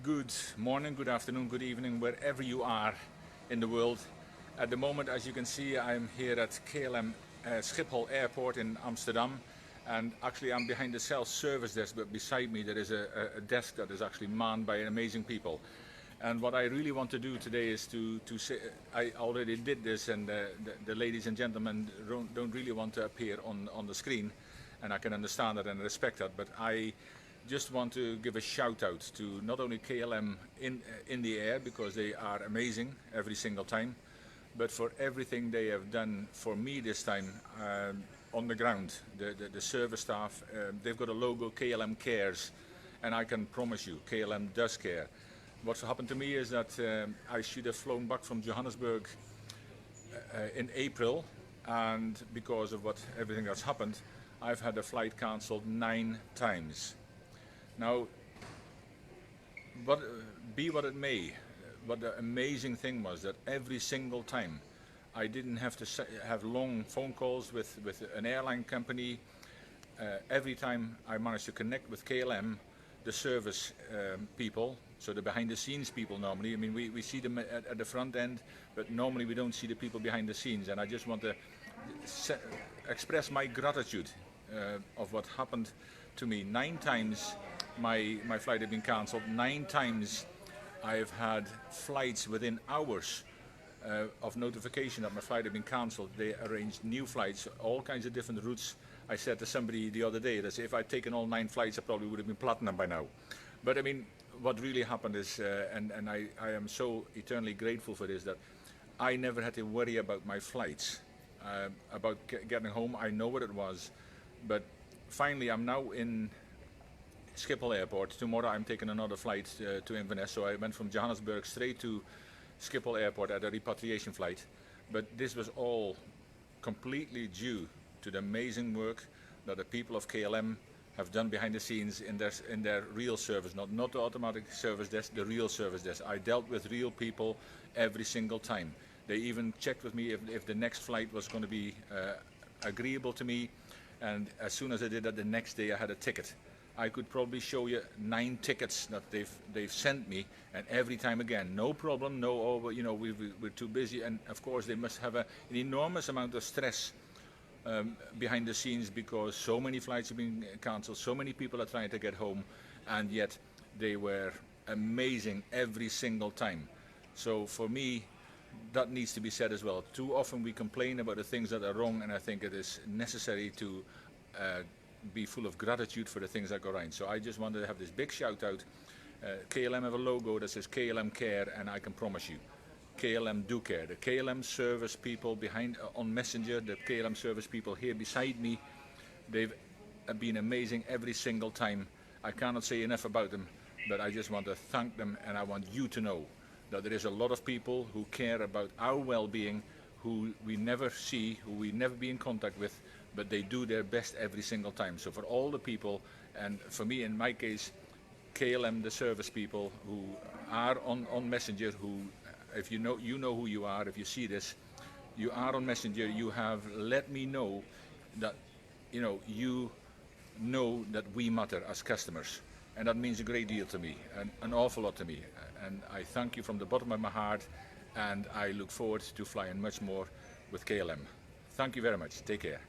Good morning, good afternoon, good evening, wherever you are in the world. At the moment, as you can see, I'm here at KLM Schiphol Airport in Amsterdam. And actually, I'm behind the self-service desk, but beside me there is a desk that is actually manned by amazing people. And what I really want to do today is to say, I already did this, and the ladies and gentlemen don't really want to appear on the screen. And I can understand that and respect that, but I just want to give a shout out to not only KLM in the air, because they are amazing every single time, but for everything they have done for me this time on the ground. The service staff, they've got a logo, KLM Cares, and I can promise you KLM does care. What's happened to me is that I should have flown back from Johannesburg in April, and because of everything that's happened, I've had a flight cancelled 9 times. Now, be what it may, what the amazing thing was that every single time I didn't have to have long phone calls with an airline company. Every time I managed to connect with KLM, the service people, so the behind the scenes people normally, I mean we see them at the front end, but normally we don't see the people behind the scenes, and I just want to express my gratitude of what happened to me. 9 times my flight had been cancelled. 9 times I've had flights within hours of notification that my flight had been cancelled. They arranged new flights, all kinds of different routes. I said to somebody the other day that if I'd taken all 9 flights, I probably would have been platinum by now. But I mean, what really happened is, and I am so eternally grateful for this, that I never had to worry about my flights, about getting home. I know what it was, but finally I'm now in Schiphol Airport. Tomorrow I'm taking another flight to Inverness, so I went from Johannesburg straight to Schiphol Airport at a repatriation flight. But this was all completely due to the amazing work that the people of KLM have done behind the scenes in their real service, not the automatic service desk, the real service desk. I dealt with real people every single time. They even checked with me if the next flight was going to be agreeable to me, and as soon as I did that, the next day I had a ticket. I could probably show you 9 tickets that they've sent me, and every time again, no problem, no, oh, you know, we're too busy, and of course they must have an enormous amount of stress behind the scenes, because so many flights have been cancelled, so many people are trying to get home, and yet they were amazing every single time. So for me, that needs to be said as well. Too often we complain about the things that are wrong, and I think it is necessary to be full of gratitude for the things that go right. So I just wanted to have this big shout out. KLM have a logo that says KLM Care, and I can promise you, KLM do care. The KLM service people behind on Messenger, the KLM service people here beside me, they've been amazing every single time. I cannot say enough about them, but I just want to thank them, and I want you to know that there is a lot of people who care about our well-being, who we never see, who we never be in contact with, but they do their best every single time. So for all the people, and for me in my case, KLM, the service people who are on Messenger, who, if you know who you are, if you see this, you are on Messenger, you have let me know that, you know that we matter as customers. And that means a great deal to me, an awful lot to me. And I thank you from the bottom of my heart, and I look forward to flying much more with KLM. Thank you very much. Take care.